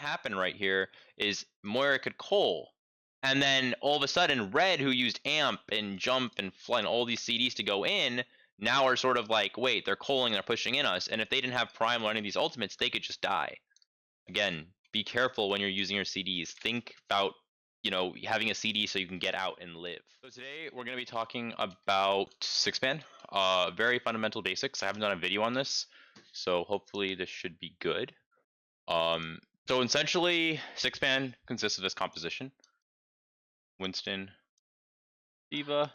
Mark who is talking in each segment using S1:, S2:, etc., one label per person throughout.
S1: happen right here is Moira could Cole. And then all of a sudden, Red, who used Amp and Jump and Fly and all these CDs to go in, now are sort of like, wait, they're calling, they're pushing in us. And if they didn't have Prime or any of these ultimates, they could just die. Again, be careful when you're using your CDs. Think about, having a CD so you can get out and live. So today we're going to be talking about six-man, very fundamental basics. I haven't done a video on this, so hopefully this should be good. So essentially, six-man consists of this composition: Winston, D.Va,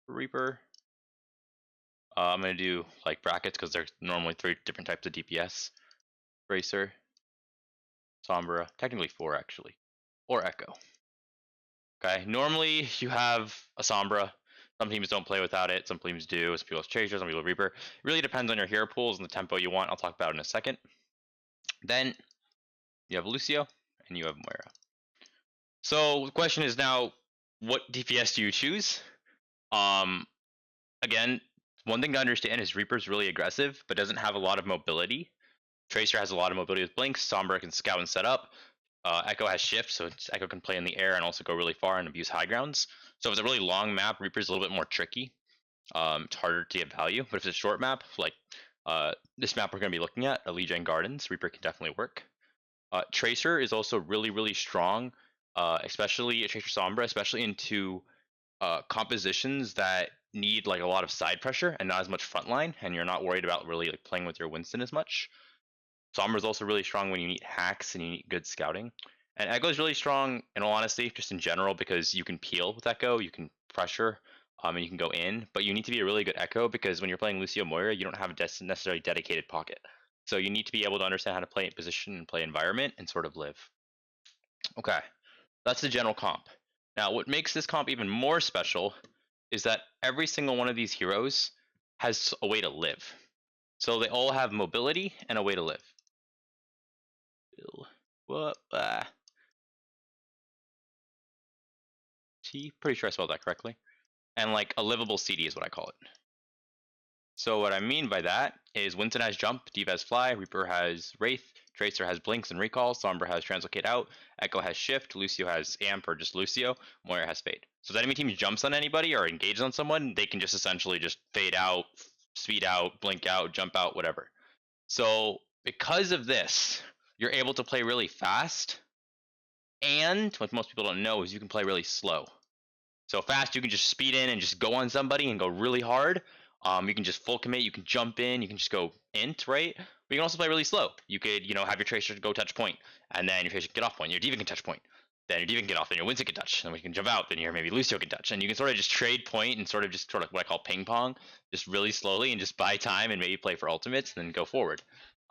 S1: Reaper. I'm going to do like brackets because there's normally 3 different types of DPS. Tracer, Sombra, technically 4 actually, or Echo. Okay, normally you have a Sombra. Some teams don't play without it, some teams do. Some people have Tracer, some people have Reaper. It really depends on your hero pools and the tempo you want. I'll talk about it in a second. Then you have Lucio and you have Moira. So the question is now, what DPS do you choose? Again, one thing to understand is Reaper's really aggressive, but doesn't have a lot of mobility. Tracer has a lot of mobility with Blink. Sombra can scout and set up. Echo has shift, so Echo can play in the air and also go really far and abuse high grounds. So if it's a really long map, Reaper's a little bit more tricky. It's harder to get value. But if it's a short map, like this map we're going to be looking at, Allegiant Gardens, Reaper can definitely work. Tracer is also really, really strong, especially a Tracer Sombra, especially into compositions that need like a lot of side pressure and not as much frontline, and you're not worried about really like playing with your Winston as much. Sombra is also really strong when you need hacks and you need good scouting. And Echo is really strong, in all honesty, just in general, because you can peel with Echo, you can pressure, and you can go in. But you need to be a really good Echo because when you're playing Lucio Moira, you don't have a necessarily dedicated pocket. So you need to be able to understand how to play position and play environment and sort of live. Okay, that's the general comp. Now, what makes this comp even more special is that every single one of these heroes has a way to live. So they all have mobility and a way to live. What? Pretty sure I spelled that correctly. And like a livable CD is what I call it. So what I mean by that is Winston has jump, D.Va has fly, Reaper has wraith, Tracer has blinks and recall, Sombra has translocate out, Echo has shift, Lucio has amp or just Lucio, Moira has fade. So if enemy team jumps on anybody or engages on someone, they can just essentially just fade out, speed out, blink out, jump out, whatever. So because of this, you're able to play really fast, and what most people don't know is you can play really slow. So fast, you can just speed in and just go on somebody and go really hard. You can just full commit, you can jump in, you can just go int, right? But you can also play really slow. You could, have your Tracer go touch point, and then your Tracer can get off point, your D.Va can touch point, then your D.Va can get off, then your Winston can touch, then we can jump out, then your maybe Lucio can touch, and you can sort of just trade point and sort of what I call ping pong, just really slowly and just buy time and maybe play for ultimates and then go forward.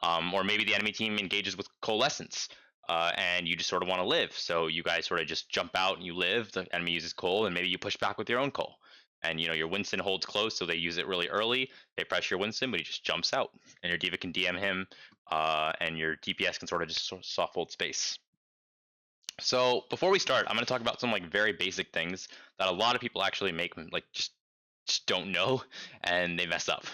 S1: Or maybe the enemy team engages with coalescence. And you just sort of want to live. So you guys sort of just jump out and you live. The enemy uses coal, and maybe you push back with your own coal. And your Winston holds close, so they use it really early. They pressure Winston, but he just jumps out. And your D.Va can DM him, and your DPS can sort of just soft hold space. So before we start, I'm going to talk about some like very basic things that a lot of people actually make like just don't know, and they mess up.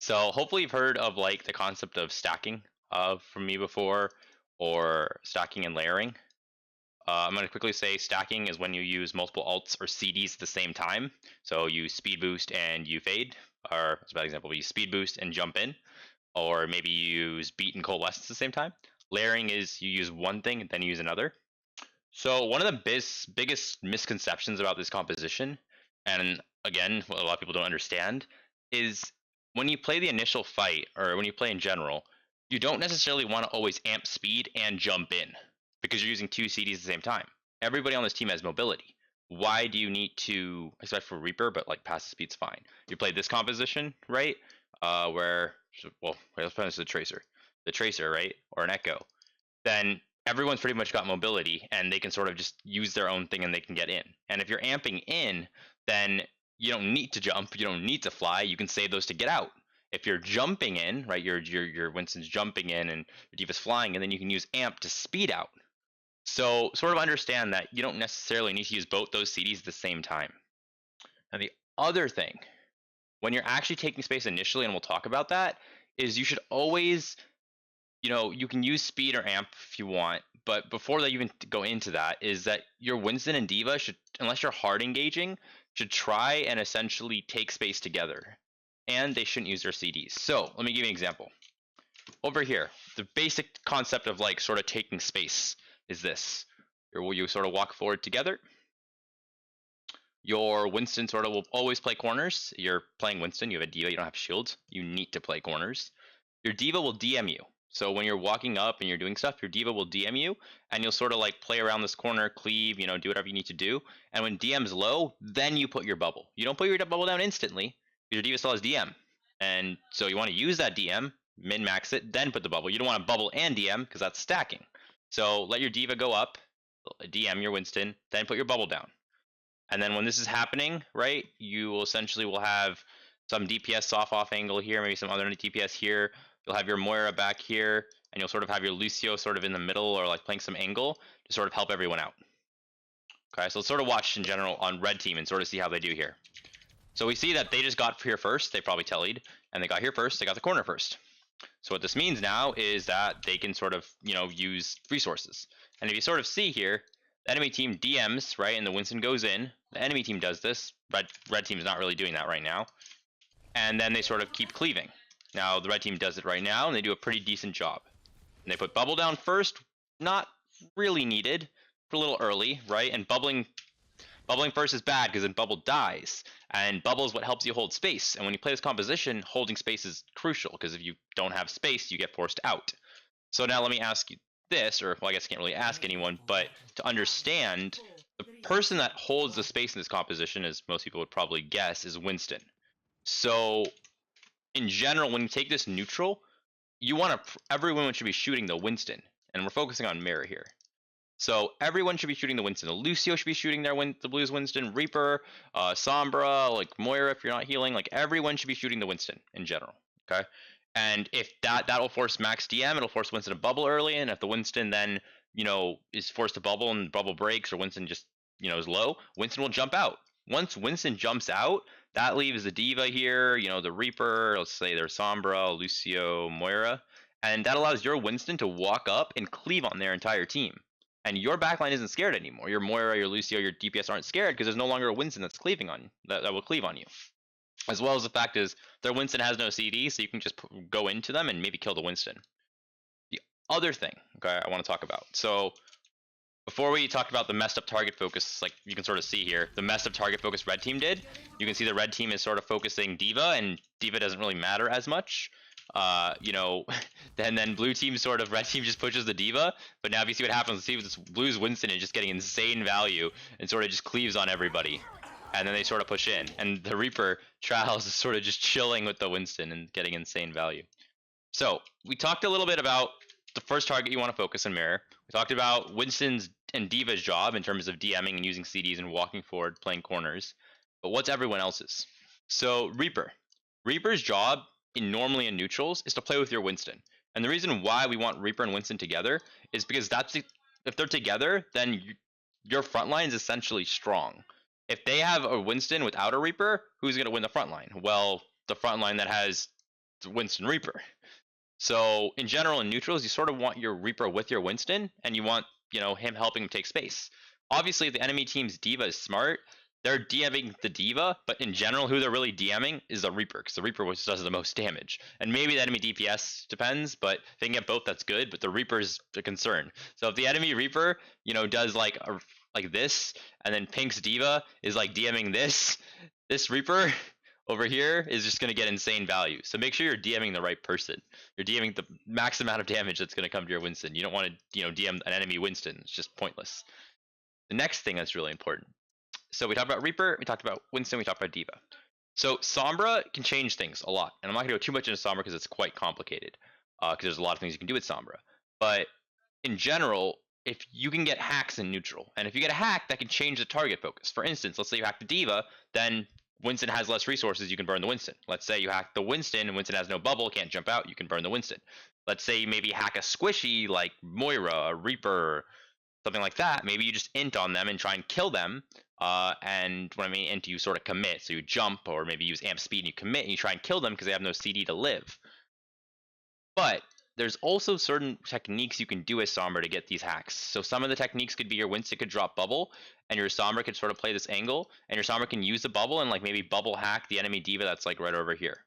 S1: So hopefully you've heard of like the concept of stacking from me before, or stacking and layering. I'm going to quickly say stacking is when you use multiple alts or CDs at the same time. So you speed boost and you fade, or as a bad example, you speed boost and jump in, or maybe you use beat and coalesce at the same time. Layering is you use one thing and then you use another. So one of the biggest misconceptions about this composition, and again, what a lot of people don't understand, is when you play the initial fight, or when you play in general, you don't necessarily want to always amp speed and jump in, because you're using 2 CDs at the same time. Everybody on this team has mobility. Why do you need to, except for Reaper, but like passive speed's fine. You play this composition, right? Let's put this the Tracer, right? Or an Echo. Then everyone's pretty much got mobility, and they can sort of just use their own thing and they can get in. And if you're amping in, then you don't need to jump, you don't need to fly, you can save those to get out. If you're jumping in, right, your Winston's jumping in and your D.Va's flying, and then you can use amp to speed out. So sort of understand that you don't necessarily need to use both those CDs at the same time. And the other thing, when you're actually taking space initially, and we'll talk about that, is you should always you can use speed or amp if you want, but before they even go into that, is that your Winston and Diva should, unless you're hard engaging, should try and essentially take space together. And they shouldn't use their CDs. So let me give you an example. Over here, the basic concept of like sort of taking space is this. You sort of walk forward together. Your Winston sort of will always play corners. You're playing Winston, you have a Diva, you don't have shields. You need to play corners. Your Diva will DM you. So when you're walking up and you're doing stuff, your Diva will DM you, and you'll sort of like play around this corner, cleave, do whatever you need to do. And when DM's low, then you put your bubble. You don't put your bubble down instantly. Your Diva still has DM. And so you want to use that DM, min-max it, then put the bubble. You don't want to bubble and DM because that's stacking. So let your Diva go up, DM your Winston, then put your bubble down. And then when this is happening, right, you essentially will have some DPS soft off angle here, maybe some other DPS here. You'll have your Moira back here, and you'll sort of have your Lucio sort of in the middle or like playing some angle to sort of help everyone out. Okay, so let's sort of watch in general on red team and sort of see how they do here. So we see that they just got here first, they probably tellied, and they got here first, they got the corner first. So what this means now is that they can sort of, use resources. And if you sort of see here, the enemy team DMs, right, and the Winston goes in. The enemy team does this. Red team is not really doing that right now. And then they sort of keep cleaving. Now, the red team does it right now, and they do a pretty decent job. And they put bubble down first. Not really needed. A little early, right? And bubbling first is bad because then bubble dies. And bubble is what helps you hold space. And when you play this composition, holding space is crucial because if you don't have space, you get forced out. So now let me ask you this, or well, I guess I can't really ask anyone, but to understand, the person that holds the space in this composition, as most people would probably guess, is Winston. So in general, when you take this neutral, everyone should be shooting the Winston, and we're focusing on mirror here. So everyone should be shooting the Winston. The Lucio should be shooting the Blues Winston, Reaper, Sombra, like Moira if you're not healing, like everyone should be shooting the Winston in general. Okay. And if that will force max DM, it'll force Winston to bubble early, and if the Winston then, is forced to bubble and bubble breaks or Winston just, is low, Winston will jump out. Once Winston jumps out, that leaves the Diva here, the Reaper, let's say there's Sombra, Lucio, Moira, and that allows your Winston to walk up and cleave on their entire team. And your backline isn't scared anymore. Your Moira, your Lucio, your DPS aren't scared because there's no longer a Winston that's cleaving on you, that will cleave on you. As well as the fact is their Winston has no CD, so you can just go into them and maybe kill the Winston. The other thing, okay, I want to talk about. So before we talked about the messed up target focus, like you can sort of see here, the messed up target focus red team did. You can see the red team is sort of focusing Diva, and Diva doesn't really matter as much. Then blue team sort of red team just pushes the Diva, but now if you see what happens, see this blue's Winston is just getting insane value and sort of just cleaves on everybody. And then they sort of push in, and the Reaper Trials is sort of just chilling with the Winston and getting insane value. So we talked a little bit about the first target you want to focus on mirror. We talked about Winston's and Diva's job in terms of DMing and using CDs and walking forward, playing corners. But what's everyone else's? So Reaper's job normally in neutrals is to play with your Winston. And the reason why we want Reaper and Winston together is because if they're together, then your front line is essentially strong. If they have a Winston without a Reaper, who's going to win the front line? Well, the front line that has Winston Reaper. So in general, in neutrals, you sort of want your Reaper with your Winston, and you want him helping him take space. Obviously, if the enemy team's Diva is smart, they're DMing the Diva, but in general, who they're really DMing is the Reaper, because the Reaper does the most damage. And maybe the enemy DPS depends, but if they can get both, that's good, but the Reaper is a concern. So if the enemy Reaper, does like this, and then Pink's Diva is like DMing this Reaper over here is just going to get insane value. So make sure you're DMing the right person. You're DMing the max amount of damage that's going to come to your Winston. You don't want to, DM an enemy Winston. It's just pointless. The next thing that's really important. So we talked about Reaper, we talked about Winston, we talked about Diva. So Sombra can change things a lot. And I'm not going to go too much into Sombra because it's quite complicated. Because there's a lot of things you can do with Sombra. But in general, if you can get hacks in neutral, and if you get a hack, that can change the target focus. For instance, let's say you hack the Diva, then Winston has less resources, you can burn the Winston. Let's say you hack the Winston, and Winston has no bubble, can't jump out, you can burn the Winston. Let's say you maybe hack a squishy like Moira, a Reaper, something like that. Maybe you just int on them and try and kill them. And when I mean int, you sort of commit. So you jump, or maybe use amp speed and you commit and you try and kill them because they have no CD to live. But there's also certain techniques you can do as Sombra to get these hacks. So some of the techniques could be your Winston could drop bubble, and your Sombra could sort of play this angle, and your Sombra can use the bubble and like maybe bubble hack the enemy diva that's like right over here.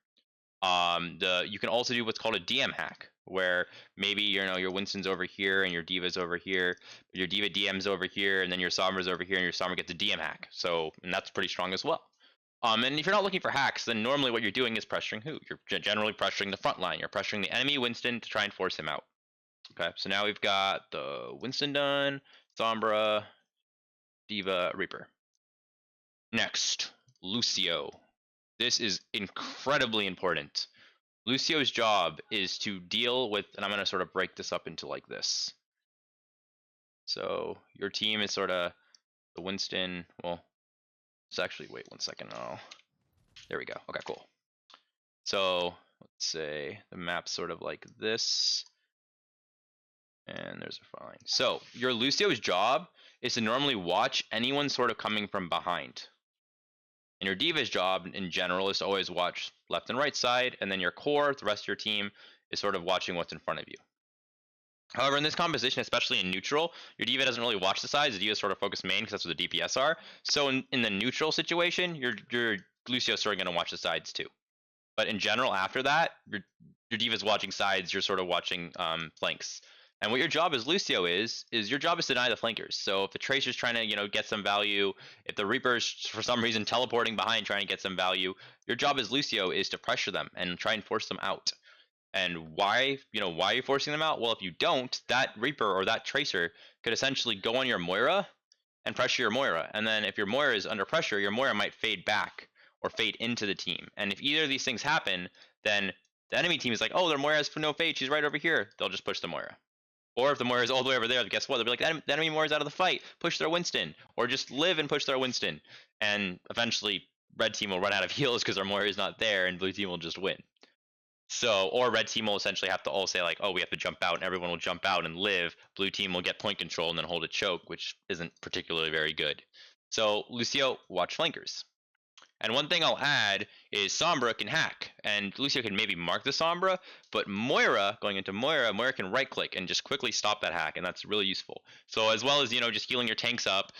S1: You can also do what's called a DM hack, where maybe your Winston's over here and your diva's over here, your diva DM's over here, and then your Sombra's over here, and your Sombra gets a DM hack. So, and that's pretty strong as well. And if you're not looking for hacks, then normally what you're doing is pressuring who? You're generally pressuring the front line. You're pressuring the enemy Winston to try and force him out. Okay, so now we've got the Winston done, Sombra, Diva, Reaper. Next, Lucio. This is incredibly important. Lucio's job is to deal with, and I'm going to sort of break this up into like this. So your team is sort of the Winston, well, let's actually wait 1 second. Oh, there we go. Okay, cool. So let's say the map's sort of like this. And there's a fine. So your Lucio's job is to normally watch anyone sort of coming from behind. And your Diva's job in general is to always watch left and right side, and then your core, the rest of your team, is sort of watching what's in front of you. However, in this composition, especially in neutral, your Diva doesn't really watch the sides. The Diva sort of focus main because that's what the DPS are. So in the neutral situation, your Lucio's sort of going to watch the sides too. But in general, after that, your Diva's watching sides, you're sort of watching flanks. And what your job as Lucio is your job is to deny the flankers. So if the Tracer's trying to, get some value, if the Reaper's for some reason teleporting behind trying to get some value, your job as Lucio is to pressure them and try and force them out. And why are you forcing them out? Well, if you don't, that Reaper or that Tracer could essentially go on your Moira and pressure your Moira. And then if your Moira is under pressure, your Moira might fade back or fade into the team. And if either of these things happen, then the enemy team is like, oh, their Moira has no fade, she's right over here. They'll just push the Moira. Or if the Moira is all the way over there, guess what? They'll be like, the enemy Moira's out of the fight. Push their Winston. Or just live and push their Winston. And eventually, red team will run out of heals because their Moira is not there, and blue team will just win. So, or red team will essentially have to all say like, oh, we have to jump out, and everyone will jump out and live. Blue team will get point control and then hold a choke, which isn't particularly very good. So, Lucio, watch flankers. And one thing I'll add is Sombra can hack, and Lucio can maybe mark the Sombra, but Moira, going into Moira can right-click and just quickly stop that hack, and that's really useful. So as well as, just healing your tanks up,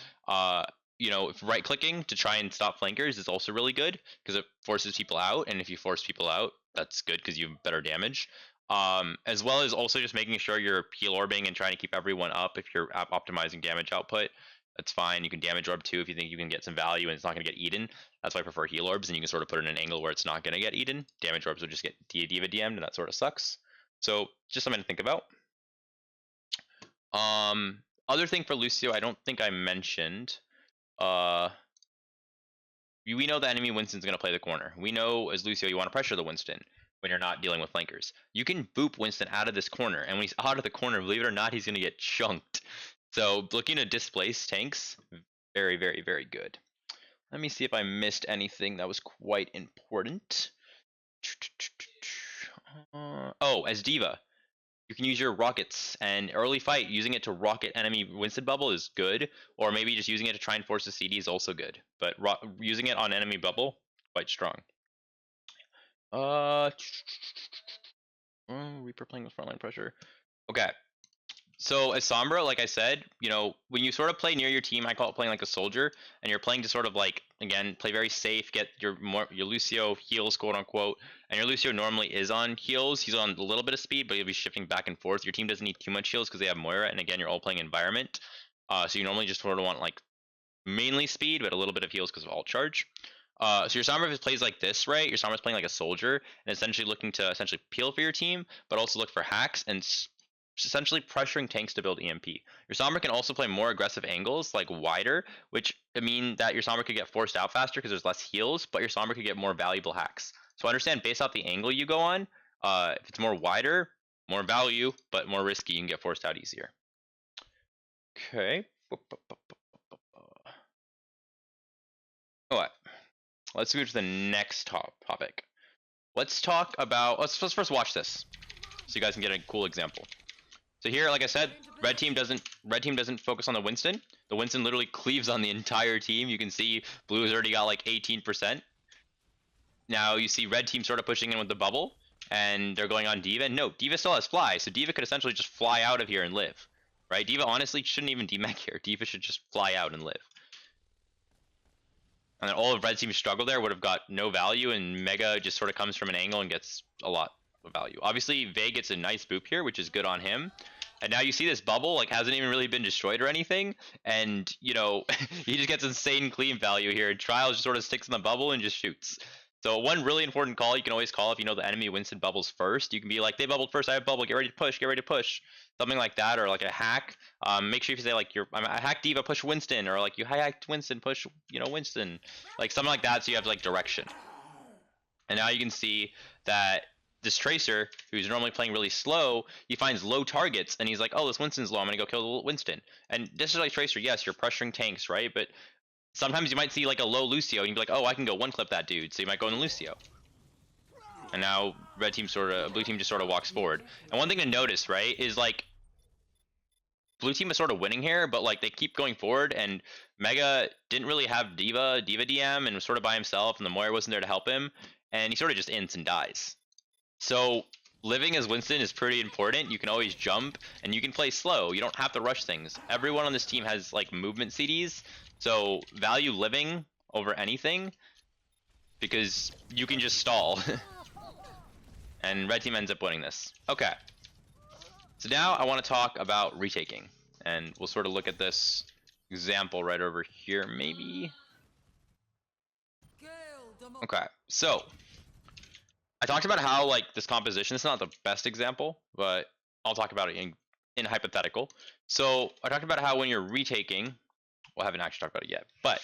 S1: if right-clicking to try and stop flankers is also really good, because it forces people out, and if you force people out, that's good because you have better damage. As well as also just making sure you're heal orbing and trying to keep everyone up if you're optimizing damage output. That's fine. You can damage orb too if you think you can get some value and it's not going to get eaten. That's why I prefer heal orbs, and you can sort of put it in an angle where it's not going to get eaten. Damage orbs would just get Diva DM'd, and that sort of sucks. So just something to think about. Other thing for Lucio, I don't think I mentioned. We know the enemy Winston's going to play the corner. We know as Lucio you want to pressure the Winston when you're not dealing with flankers. You can boop Winston out of this corner, and when he's out of the corner, believe it or not, he's going to get chunked. So looking to displace tanks, very, very, very good. Let me see if I missed anything that was quite important. As Diva, you can use your rockets, and early fight, using it to rocket enemy Winston bubble is good, or maybe just using it to try and force the CD is also good. But using it on enemy bubble, quite strong. Reaper playing with frontline pressure. Okay. So as Sombra, like I said, when you sort of play near your team, I call it playing like a soldier, and you're playing to sort of like, again, play very safe, get your Lucio heals, quote unquote, and your Lucio normally is on heals. He's on a little bit of speed, but he'll be shifting back and forth. Your team doesn't need too much heals because they have Moira, and again, you're all playing environment. So you normally just sort of want like mainly speed, but a little bit of heals because of alt charge. So your Sombra plays like this, right? Your Sombra's playing like a soldier, and essentially looking to peel for your team, but also look for hacks and essentially pressuring tanks to build EMP. Your Sombra can also play more aggressive angles, like wider, which mean that your Sombra could get forced out faster because there's less heals, but your Sombra could get more valuable hacks. So understand, based off the angle you go on, if it's more wider, more value, but more risky, you can get forced out easier. Okay. Alright. Let's move to the next topic. Let's talk about, let's first watch this, so you guys can get a cool example. So here, like I said, red team doesn't focus on the Winston. The Winston literally cleaves on the entire team. You can see blue has already got like 18%. Now you see red team sort of pushing in with the bubble. and they're going on D.Va. No, D.Va still has fly, so D.Va could essentially just fly out of here and live, right? D.Va honestly shouldn't even demech here. D.Va should just fly out and live. And then all of red team's struggle there would have got no value, and Mega just sort of comes from an angle and gets a lot of value. Obviously, Vey gets a nice boop here, which is good on him. And now you see this bubble, like, hasn't even really been destroyed or anything. And, you know, he just gets insane clean value here. And Trials just sort of sticks in the bubble and just shoots. So one really important call you can always call if you know the enemy Winston bubbles first. You can be like, they bubbled first, I have bubble, get ready to push, get ready to push. Something like that, or like a hack. Make sure you say like I hack D.Va, push Winston, or like you hacked Winston, push, you know, Winston. Like something like that, so you have like direction. And now you can see that this Tracer, who's normally playing really slow, he finds low targets, and he's like, oh, this Winston's low, I'm gonna go kill Winston. And this is like Tracer, yes, you're pressuring tanks, right? But sometimes you might see like a low Lucio, and you'd be like, oh, I can go one clip that dude, so you might go in Lucio. And now blue team just sort of walks forward. And one thing to notice, right, is like blue team is sort of winning here, but like they keep going forward, and Mega didn't really have D.Va DM, and was sort of by himself, and the Moira wasn't there to help him, and he sort of just ints and dies. So living as Winston is pretty important. You can always jump, and you can play slow. You don't have to rush things. Everyone on this team has like movement CDs, so value living over anything, because you can just stall. And red team ends up winning this. Okay. So now I want to talk about retaking. And we'll sort of look at this example right over here, maybe. Okay, so I talked about how like this composition, it's not the best example, but I'll talk about it in hypothetical. So I talked about how when you're retaking, well, I haven't actually talked about it yet, but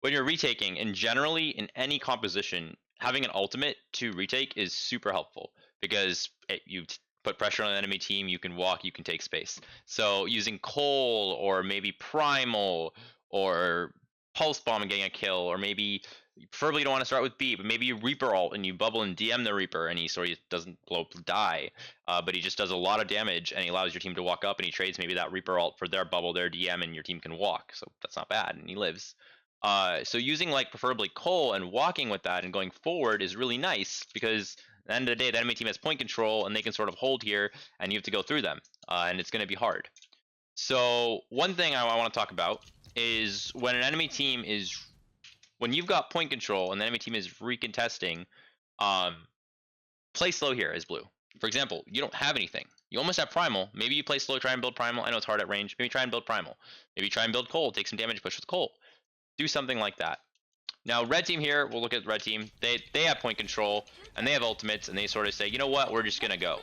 S1: when you're retaking, and generally in any composition, having an ultimate to retake is super helpful, because you put pressure on an enemy team, you can walk, you can take space. So using Cole, or maybe Primal, or Pulse Bomb and getting a kill, or maybe preferably you don't want to start with B, but maybe you Reaper ult and you bubble and DM the Reaper, and he sort of doesn't die, but he just does a lot of damage, and he allows your team to walk up, and he trades maybe that Reaper ult for their bubble, their DM, and your team can walk. So that's not bad, and he lives. So using like preferably Cole and walking with that and going forward is really nice, because at the end of the day, the enemy team has point control and they can sort of hold here, and you have to go through them, and it's going to be hard. So one thing I want to talk about is when an enemy team is, when you've got point control and the enemy team is recontesting, play slow here as blue. For example, you don't have anything. You almost have Primal. Maybe you play slow, try and build Primal. I know it's hard at range. Maybe try and build Primal. Maybe try and build Cole, take some damage, push with Cole. Do something like that. Now, red team here, we'll look at red team. They have point control, and they have ultimates, and they sort of say, you know what, we're just going to go.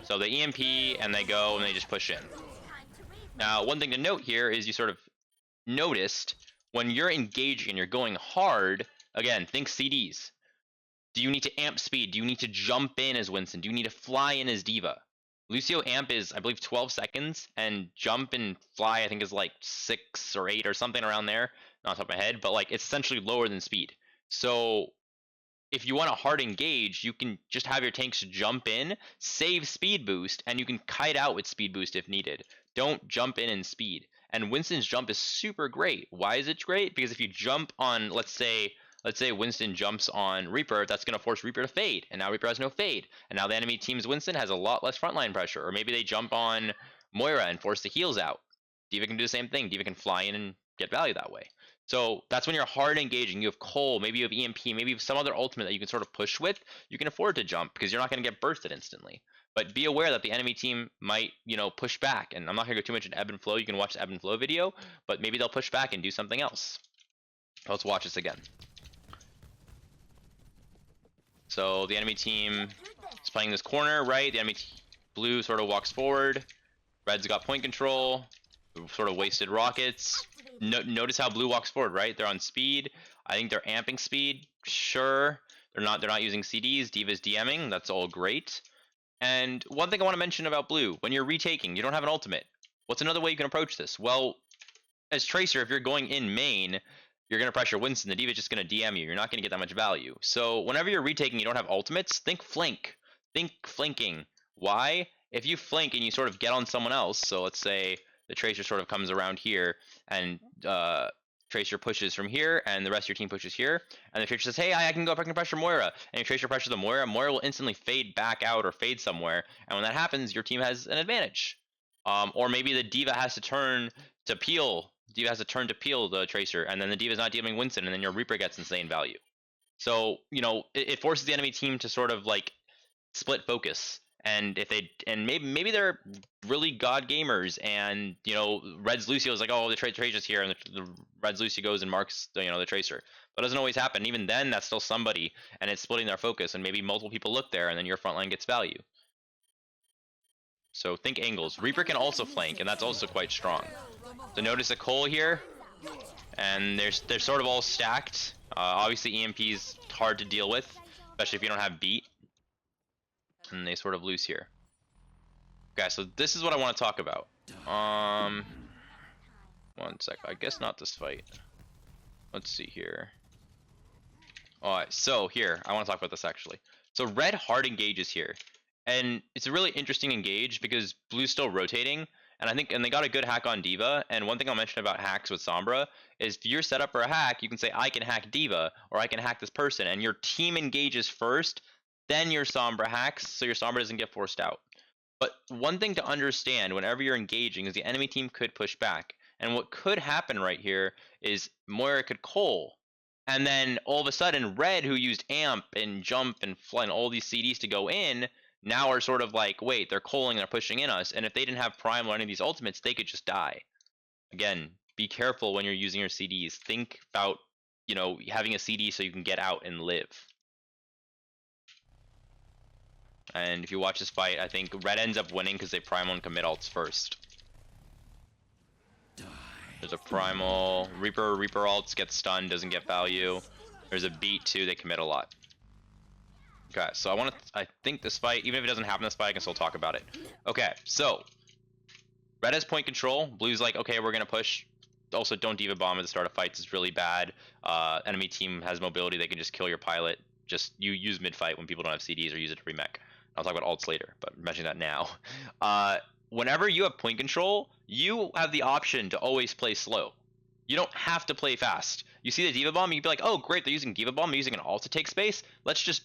S1: So they EMP, and they go, and they just push in. Now, one thing to note here is you sort of noticed when you're engaging and you're going hard, again, think CDs. Do you need to amp speed? Do you need to jump in as Winston? Do you need to fly in as D.Va? Lucio amp is, I believe, 12 seconds, and jump and fly, I think, is like 6 or 8 or something around there. Not off the top of my head, but like it's essentially lower than speed. So if you want a hard engage, you can just have your tanks jump in, save speed boost, and you can kite out with speed boost if needed. Don't jump in speed. And Winston's jump is super great. Why is it great? Because if you jump on, let's say Winston jumps on Reaper, that's going to force Reaper to fade, and now Reaper has no fade, and now the enemy team's Winston has a lot less frontline pressure. Or maybe they jump on Moira and force the heals out. D.Va can do the same thing. D.Va can fly in and get value that way. So that's when you're hard engaging. You have Cole, maybe you have EMP, maybe you have some other ultimate that you can sort of push with. You can afford to jump because you're not going to get bursted instantly. But be aware that the enemy team might, push back. And I'm not going to go too much into ebb and flow. You can watch the ebb and flow video, but maybe they'll push back and do something else. Let's watch this again. So the enemy team is playing this corner, right? The enemy blue sort of walks forward. Red's got point control. Sort of wasted rockets. Notice how blue walks forward, right? They're on speed. I think they're amping speed. Sure. They're not using CDs. D.Va's DMing. That's all great. And one thing I want to mention about blue, when you're retaking, you don't have an ultimate. What's another way you can approach this? Well, as Tracer, if you're going in main, you're going to pressure Winston. The D.Va is just going to DM you. You're not going to get that much value. So whenever you're retaking, you don't have ultimates, think flank. Think flanking. Why? If you flank and you sort of get on someone else, so let's say the Tracer sort of comes around here and Tracer pushes from here, and the rest of your team pushes here, and the Tracer says, hey, I can go back and pressure Moira, and your Tracer pressures the Moira will instantly fade back out or fade somewhere, and when that happens, your team has an advantage. Or maybe the D.Va has to turn to peel. D.Va has to turn to peel the Tracer, and then the D.Va's not dealing Winston, and then your Reaper gets insane value. So, you know, it forces the enemy team to sort of like split focus. And if they maybe they're really god gamers, and you know Red's Lucio is like, oh, the Tracer's here, and the Red's Lucio goes and marks the Tracer. But it doesn't always happen. Even then, that's still somebody, and it's splitting their focus, and maybe multiple people look there, and then your front line gets value. So think angles. Reaper can also flank, and that's also quite strong. So notice a Cole here, and they're sort of all stacked. Obviously EMP's hard to deal with, especially if you don't have beat. And they sort of lose here. Okay, so this is what I want to talk about. 1 sec. I guess not this fight. Let's see here. Alright, so here, I want to talk about this actually. So red hard engages here. And it's a really interesting engage because blue's still rotating. And they got a good hack on D.Va. And one thing I'll mention about hacks with Sombra is if you're set up for a hack, you can say, I can hack D.Va, or I can hack this person. And your team engages first, then your Sombra hacks, so your Sombra doesn't get forced out. But one thing to understand whenever you're engaging is the enemy team could push back. And what could happen right here is Moira could Cole. And then all of a sudden, Red, who used Amp and Jump and Fly and all these CDs to go in, now are sort of like, wait, they're calling, they're pushing in us. And if they didn't have Prime or any of these ultimates, they could just die. Again, be careful when you're using your CDs. Think about, you know, having a CD so you can get out and live. And if you watch this fight, I think Red ends up winning because they primal and commit ults first. There's a primal. Reaper ults, gets stunned, doesn't get value. There's a beat too, they commit a lot. Okay, so I think this fight, even if it doesn't happen this fight, I can still talk about it. Okay, so Red has point control. Blue's like, okay, we're gonna push. Also, don't D.Va bomb at the start of fights, it's really bad. Enemy team has mobility, they can just kill your pilot. Just you use mid fight when people don't have CDs, or use it to remech. I'll talk about ults later, but I'm mentioning that now. Whenever you have point control, you have the option to always play slow. You don't have to play fast. You see the D.Va bomb, you'd be like, oh great, they're using D.Va bomb, they're using an ult to take space. Let's just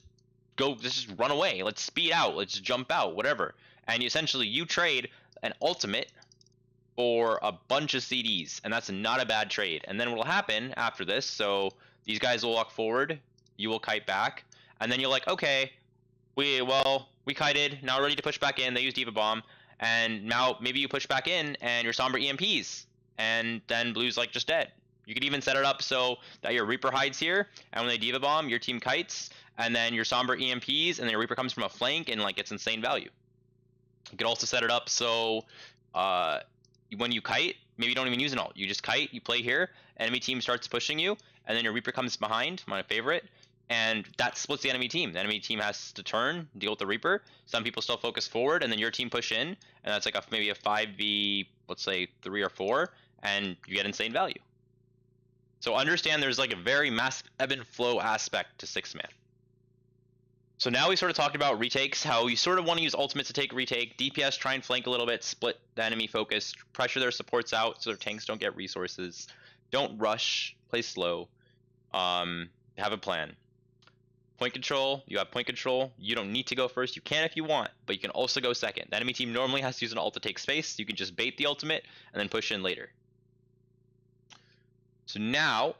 S1: run away. Let's speed out. Let's jump out, whatever. And essentially you trade an ultimate for a bunch of CDs, and that's not a bad trade. And then what will happen after this, so these guys will walk forward, you will kite back, and then you're like, okay, we kited, now we're ready to push back in. They use D.Va bomb, and now maybe you push back in and your Sombra EMPs, and then blue's like just dead. You could even set it up so that your Reaper hides here, and when they D.Va bomb, your team kites, and then your Sombra EMPs, and then your Reaper comes from a flank and like gets insane value. You could also set it up so when you kite, maybe you don't even use an ult. You just kite, you play here, enemy team starts pushing you, and then your Reaper comes behind, my favorite, and that splits the enemy team. The enemy team has to turn, deal with the Reaper. Some people still focus forward, and then your team push in, and that's like maybe a 5v, let's say 3 or 4, and you get insane value. So understand there's like a very massive ebb and flow aspect to 6-man. So now we sort of talked about retakes, how you sort of want to use ultimates to take retake. DPS try and flank a little bit, split the enemy focus, pressure their supports out so their tanks don't get resources. Don't rush, play slow, have a plan. Point control, you have point control. You don't need to go first. You can if you want, but you can also go second. The enemy team normally has to use an ult to take space. You can just bait the ultimate and then push in later. So now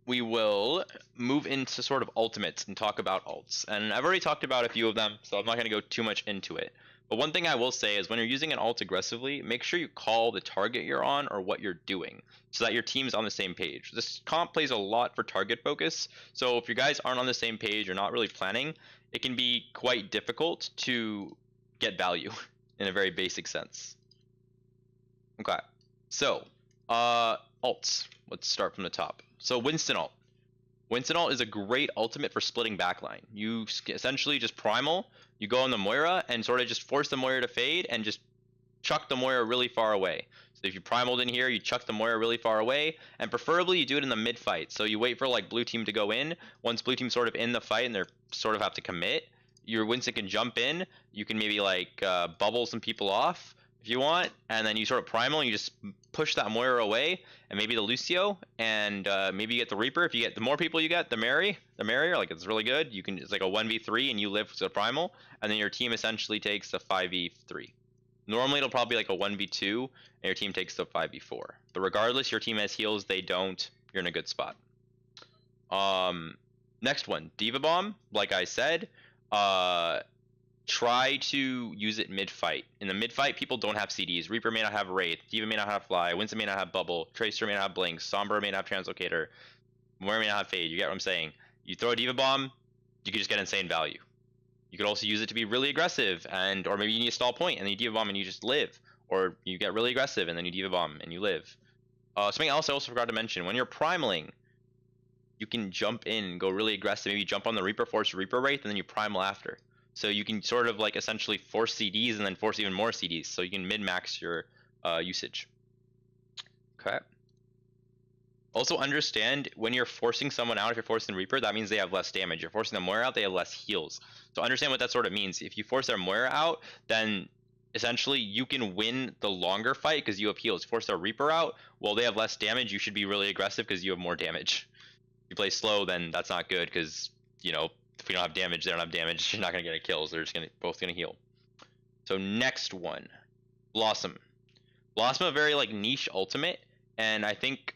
S1: we will move into sort of ultimates and talk about ults. And I've already talked about a few of them, so I'm not going to go too much into it. But one thing I will say is when you're using an ult aggressively, make sure you call the target you're on or what you're doing so that your team's on the same page. This comp plays a lot for target focus, so if you guys aren't on the same page or not really planning, it can be quite difficult to get value in a very basic sense. Okay, so ults. Let's start from the top. So Winston ult. Winston ult is a great ultimate for splitting backline. You essentially just primal, you go on the Moira and sort of just force the Moira to fade and just chuck the Moira really far away. So if you primaled in here, you chuck the Moira really far away, and preferably you do it in the mid fight. So you wait for like blue team to go in. Once blue team's sort of in the fight and they're sort of have to commit, your Winston can jump in. You can maybe like bubble some people off if you want, and then you sort of primal and you just push that Moira away, and maybe the Lucio, and maybe you get the Reaper. If you get the more people you get, the merrier. Like it's really good. It's like a 1v3, and you live to the primal, and then your team essentially takes the 5v3. Normally it'll probably be like a 1v2, and your team takes the 5v4. But regardless, your team has heals. They don't. You're in a good spot. Next one, Diva Bomb. Like I said, try to use it mid-fight. In the mid-fight, people don't have CDs. Reaper may not have Wraith. Diva may not have Fly. Winston may not have Bubble. Tracer may not have Blink. Sombra may not have Translocator. Moira may not have Fade. You get what I'm saying? You throw a Diva Bomb, you can just get insane value. You could also use it to be really aggressive, or maybe you need a stall point and then you Diva Bomb and you just live. Or you get really aggressive and then you Diva Bomb and you live. Something else I also forgot to mention, when you're primaling, you can jump in and go really aggressive. Maybe jump on the Reaper, force Reaper Wraith, and then you primal after. So you can sort of like essentially force CDs and then force even more CDs. So you can min-max your usage. Okay. Also understand when you're forcing someone out, if you're forcing Reaper, that means they have less damage. You're forcing the Moira out, they have less heals. So understand what that sort of means. If you force their Moira out, then essentially you can win the longer fight because you have heals. Force their Reaper out, well, they have less damage. You should be really aggressive because you have more damage. If you play slow, then that's not good because, you know, if we don't have damage, they don't have damage. You're not going to get any kills. They're just both going to heal. So next one, Blossom. Blossom, a very like niche ultimate, and I think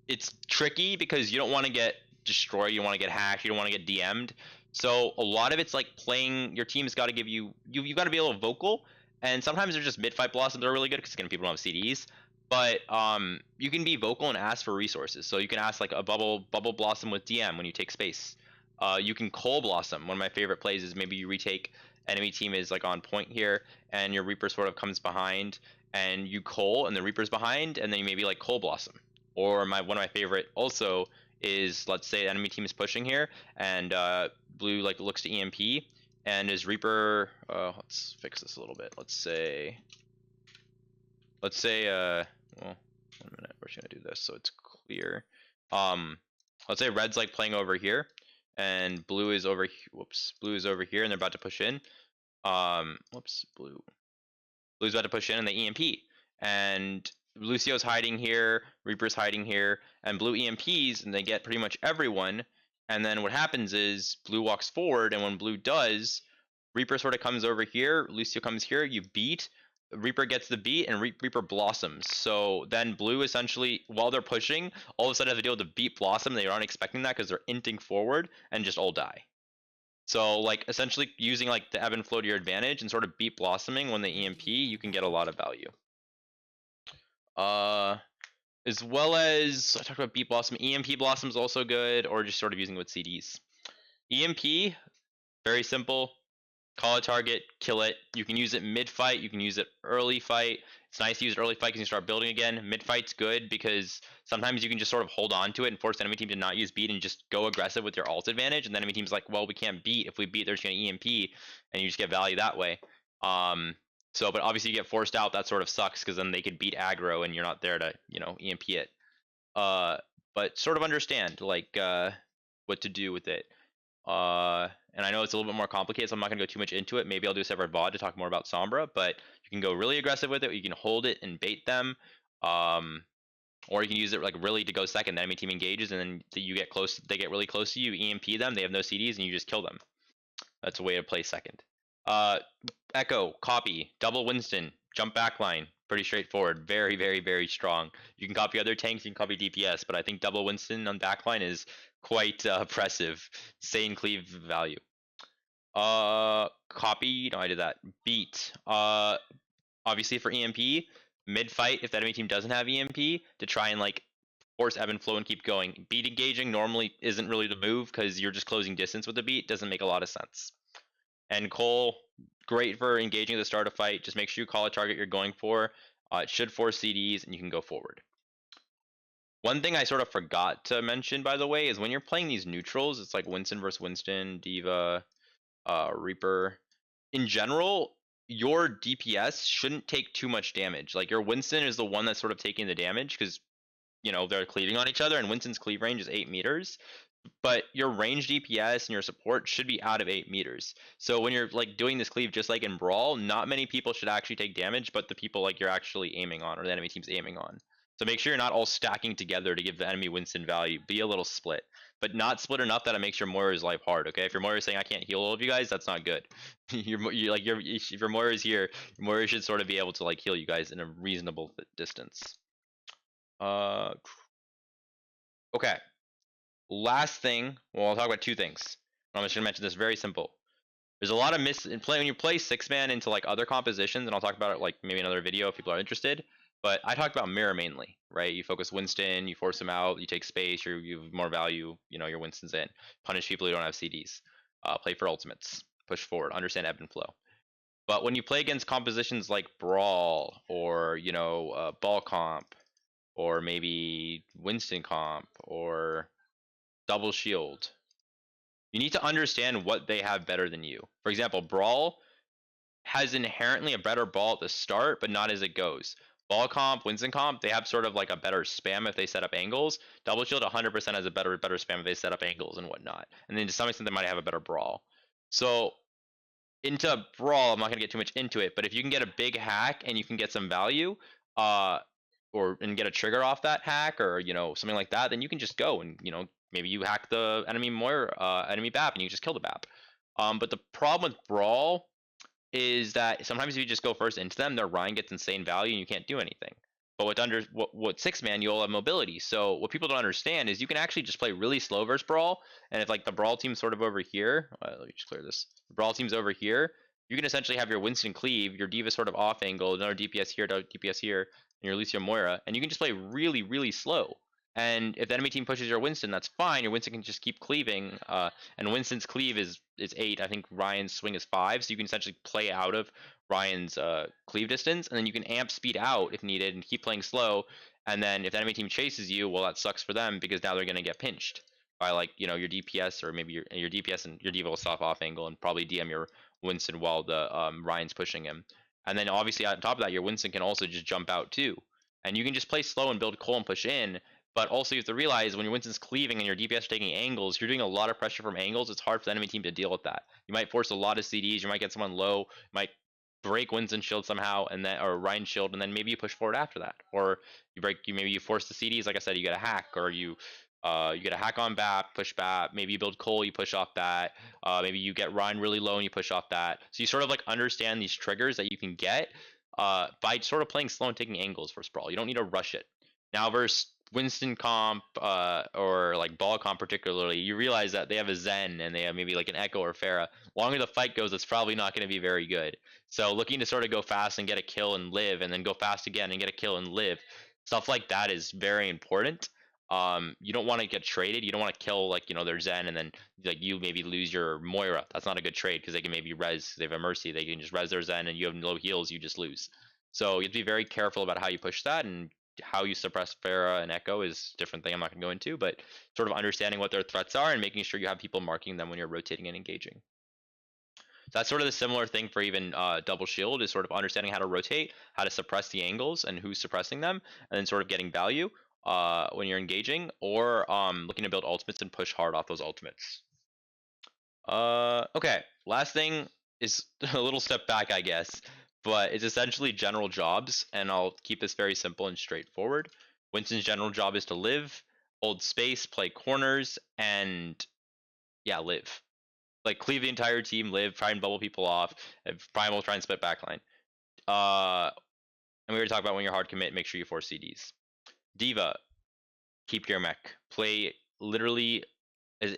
S1: it's tricky because you don't want to get destroyed, you don't want to get hacked, you don't want to get DM'd. So a lot of it's like playing. Your team's got to give you got to be a little vocal, and sometimes they're just mid-fight blossoms that are really good because again people don't have CDs. But you can be vocal and ask for resources. So you can ask like a bubble blossom with DM when you take space. You can Coal Blossom. One of my favorite plays is maybe you retake, enemy team is like on point here, and your Reaper sort of comes behind, and you Coal, and the Reaper's behind, and then you maybe like Coal Blossom. Or one of my favorite also is, let's say the enemy team is pushing here, and blue like looks to EMP, and his Reaper. Let's fix this a little bit. Let's say. Well, 1 minute. We're just gonna do this so it's clear. Let's say red's like playing over here, and blue is over. Blue is over here, and they're about to push in. Blue's about to push in, and they EMP, and Lucio's hiding here, Reaper's hiding here, and blue EMPs, and they get pretty much everyone. And then what happens is blue walks forward, and when blue does, Reaper sort of comes over here, Lucio comes here, you beat. Reaper gets the beat, and Reaper blossoms. So then blue essentially, while they're pushing, all of a sudden have to deal with the beat blossom. They aren't expecting that because they're inting forward and just all die. So like essentially using like the ebb and flow to your advantage and sort of beat blossoming when they EMP, you can get a lot of value. As well as I talked about beat blossom, EMP blossom is also good, or just sort of using it with CDs. EMP, very simple. Call a target, kill it. You can use it mid-fight, you can use it early fight. It's nice to use early fight because you start building again. Mid-fight's good because sometimes you can just sort of hold on to it and force the enemy team to not use beat and just go aggressive with your ult advantage. And the enemy team's like, well, we can't beat. If we beat, they're just going to EMP, and you just get value that way. But obviously you get forced out, that sort of sucks because then they could beat aggro and you're not there to, EMP it. But sort of understand, like, what to do with it. And I know it's a little bit more complicated, so I'm not going to go too much into it. Maybe I'll do a separate VOD to talk more about Sombra, but you can go really aggressive with it. You can hold it and bait them, or you can use it like really to go second. The enemy team engages, and then you get close. They get really close to you. EMP them. They have no CDs, and you just kill them. That's a way to play second. Echo, copy, double Winston, jump backline. Pretty straightforward. Very, very, very strong. You can copy other tanks. You can copy DPS, but I think double Winston on backline is quite oppressive. Insane cleave value. Copy. No, I did that. Beat. Obviously for EMP, mid fight if the enemy team doesn't have EMP to try and like force ebb and flow and keep going. Beat engaging normally isn't really the move because you're just closing distance with the beat. Doesn't make a lot of sense. And Cole, great for engaging at the start of fight. Just make sure you call a target you're going for. It should force CDs and you can go forward. One thing I sort of forgot to mention, by the way, is when you're playing these neutrals, it's like Winston versus Winston, Diva, Reaper. In general, your DPS shouldn't take too much damage. Like your Winston is the one that's sort of taking the damage because, they're cleaving on each other, and Winston's cleave range is 8 meters. but your range DPS and your support should be out of 8 meters. So when you're like doing this cleave, just like in Brawl, not many people should actually take damage, but the people like you're actually aiming on, or the enemy team's aiming on. So make sure you're not all stacking together to give the enemy Winston value. Be a little split, but not split enough that it makes your Moira's life hard. Okay, if your Moira is saying I can't heal all of you guys, that's not good. If your Moira is here, your Moira should sort of be able to like heal you guys in a reasonable distance. Okay. Last thing, well, I'll talk about two things. I'm just gonna mention this very simple. There's a lot of when you play 6-man into like other compositions, and I'll talk about it like maybe another video if people are interested. But I talked about mirror mainly, right? You focus Winston, you force him out, you take space, you have more value. You know your Winston's in. Punish people who don't have CDs. Play for ultimates. Push forward. Understand ebb and flow. But when you play against compositions like Brawl or Ball Comp or maybe Winston Comp or Double Shield, you need to understand what they have better than you. For example, Brawl has inherently a better ball at the start, but not as it goes. Ball comp, Winston comp, they have sort of like a better spam if they set up angles. Double Shield 100% has a better spam if they set up angles and whatnot. And then to some extent, they might have a better Brawl. So into Brawl, I'm not going to get too much into it, but if you can get a big hack and you can get some value, and get a trigger off that hack or something like that, then you can just go and maybe you hack the enemy enemy BAP and you just kill the BAP. But the problem with Brawl is that sometimes if you just go first into them, their Ryan gets insane value and you can't do anything. But what 6-man, you'll have mobility. So what people don't understand is you can actually just play really slow versus Brawl, and if like the Brawl team's sort of over here, let me just clear this. The Brawl team's over here, you can essentially have your Winston cleave, your D.Va sort of off angle, another DPS here, DPS here, and your Lucio Moira, and you can just play really, really slow. And if the enemy team pushes your Winston, that's fine. Your Winston can just keep cleaving. And Winston's cleave is 8. I think Ryan's swing is 5, so you can essentially play out of Ryan's cleave distance, and then you can amp speed out if needed and keep playing slow. And then if the enemy team chases you, well, that sucks for them because now they're going to get pinched by like your DPS or maybe your DPS and your D.Va will stop off angle and probably DM your Winston while the Ryan's pushing him. And then obviously on top of that, your Winston can also just jump out too, and you can just play slow and build coal and push in. But also you have to realize when your Winston's cleaving and your DPS taking angles, you're doing a lot of pressure from angles. It's hard for the enemy team to deal with that. You might force a lot of CDs. You might get someone low. You might break Winston's shield somehow, and then or Ryan's shield, and then maybe you push forward after that. Or maybe you force the CDs. Like I said, you get a hack, or you get a hack on BAP, push BAP. Maybe you build Cole, you push off that. Maybe you get Ryan really low and you push off that. So you sort of like understand these triggers that you can get by sort of playing slow and taking angles for Sprawl. You don't need to rush it. Now versus Winston comp or like Ball comp particularly, you realize that they have a Zen and they have maybe like an Echo or Pharah. Longer the fight goes, it's probably not going to be very good. So looking to sort of go fast and get a kill and live, and then go fast again and get a kill and live, stuff like that is very important. You don't want to get traded. You don't want to kill like their Zen and then like you maybe lose your Moira. That's not a good trade because they can maybe res. They have a Mercy. They can just res their Zen and you have low heals. You just lose. So you have to be very careful about how you push that, and how you suppress Pharah and Echo is a different thing I'm not going to go into, but sort of understanding what their threats are and making sure you have people marking them when you're rotating and engaging. So that's sort of the similar thing for even Double Shield, is sort of understanding how to rotate, how to suppress the angles and who's suppressing them, and then sort of getting value when you're engaging, or looking to build ultimates and push hard off those ultimates. Okay, last thing is a little step back, I guess, but it's essentially general jobs, and I'll keep this very simple and straightforward. Winston's general job is to live, hold space, play corners, and yeah, live. Like cleave the entire team, live, try and bubble people off. Primal, try and split backline. And we were talking about when you're hard commit, make sure you force CDs. D.Va, keep your mech. Play literally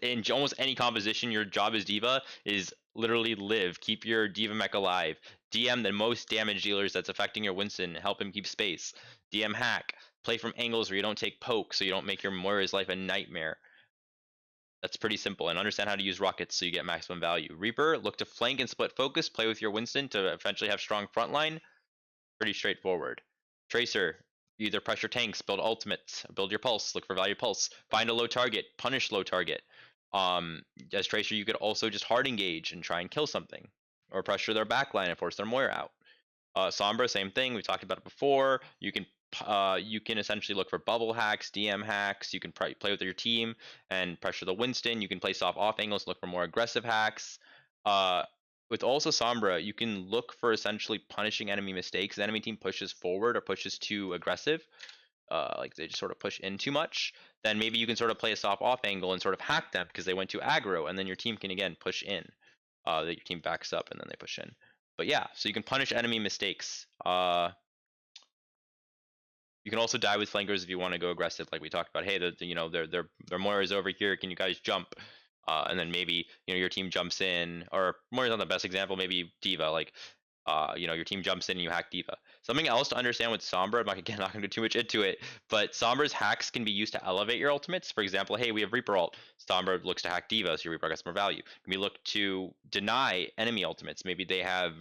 S1: in almost any composition. Your job as D.Va is literally live. Keep your D.Va mech alive. DM the most damage dealers that's affecting your Winston. Help him keep space. DM hack. Play from angles where you don't take poke, so you don't make your Moira's life a nightmare. That's pretty simple. And understand how to use rockets so you get maximum value. Reaper, look to flank and split focus. Play with your Winston to eventually have strong frontline. Pretty straightforward. Tracer, either pressure tanks, build ultimates, build your pulse, look for value pulse, find a low target, punish low target. As Tracer, you could also just hard engage and try and kill something, or pressure their backline and force their Moira out. Sombra, same thing. We talked about it before. You can you can essentially look for bubble hacks, DM hacks. You can play with your team and pressure the Winston. You can play soft off angles, look for more aggressive hacks. With also Sombra, you can look for essentially punishing enemy mistakes. The enemy team pushes forward or pushes too aggressive, like they just sort of push in too much. Then maybe you can sort of play a soft off angle and sort of hack them because they went too aggro, and then your team can again push in. That your team backs up and then they push in. But yeah, so you can punish enemy mistakes. You can also die with flankers if you want to go aggressive, like we talked about. Hey, their Moira's over here. Can you guys jump? And then maybe your team jumps in, or Moira's not the best example. Maybe D.Va, like your team jumps in and you hack D.Va. Something else to understand with Sombra, I'm not going to go too much into it, but Sombra's hacks can be used to elevate your ultimates. For example, hey, we have Reaper ult. Sombra looks to hack D.Va, so your Reaper gets more value. We look to deny enemy ultimates. Maybe they have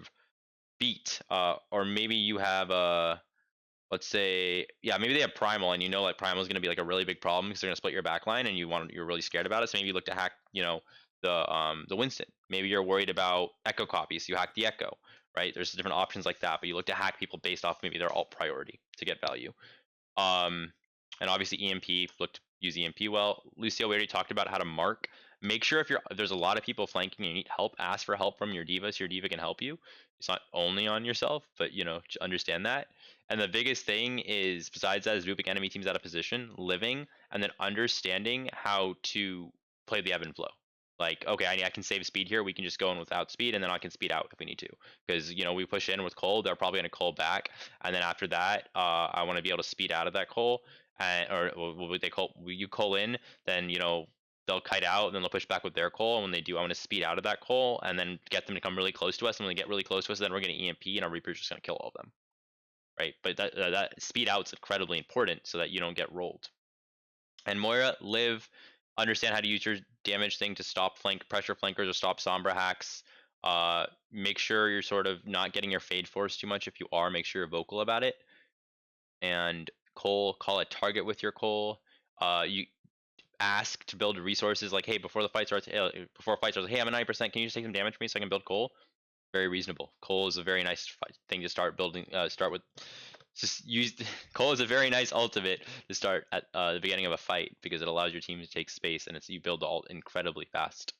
S1: beat, or maybe you have let's say, yeah, maybe they have Primal, and like Primal is going to be like a really big problem because they're going to split your backline, and you're really scared about it. So maybe you look to hack, the Winston. Maybe you're worried about Echo copies, so you hack the Echo, right? There's different options like that, but you look to hack people based off maybe their alt priority to get value. And obviously EMP, look to use EMP well. Lucio, we already talked about how to mark. Make sure if there's a lot of people flanking and you need help, ask for help from your D.Va so your D.Va can help you. It's not only on yourself, but understand that. And the biggest thing is, besides that, is moving enemy teams out of position, living, and then understanding how to play the ebb and flow. Like, okay, I can save speed here. We can just go in without speed, and then I can speed out if we need to. Because we push in with Cole, they're probably going to Cole back, and then after that, I want to be able to speed out of that Cole, or you Cole in, then they'll kite out, and then they'll push back with their Cole, and when they do, I want to speed out of that Cole, and then get them to come really close to us, and when they get really close to us, then we're going to EMP, and our Reaper's just going to kill all of them. Right, but that speed out's incredibly important so that you don't get rolled. And Moira, live, understand how to use your damage thing to stop pressure flankers or stop Sombra hacks. Make sure you're sort of not getting your fade force too much. If you are, make sure you're vocal about it. And Cole, call a target with your Cole. You ask to build resources like, hey, before a fight starts, hey, I'm at 90%. Can you just take some damage from me so I can build Cole? Very reasonable. Cole is a very nice thing to start building. Start with. Just use Cole is a very nice ultimate to start at the beginning of a fight because it allows your team to take space and you build the ult incredibly fast.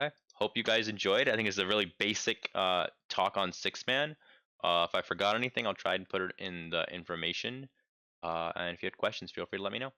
S1: Okay, hope you guys enjoyed. I think it's a really basic talk on 6-man. If I forgot anything, I'll try and put it in the information. And if you had questions, feel free to let me know.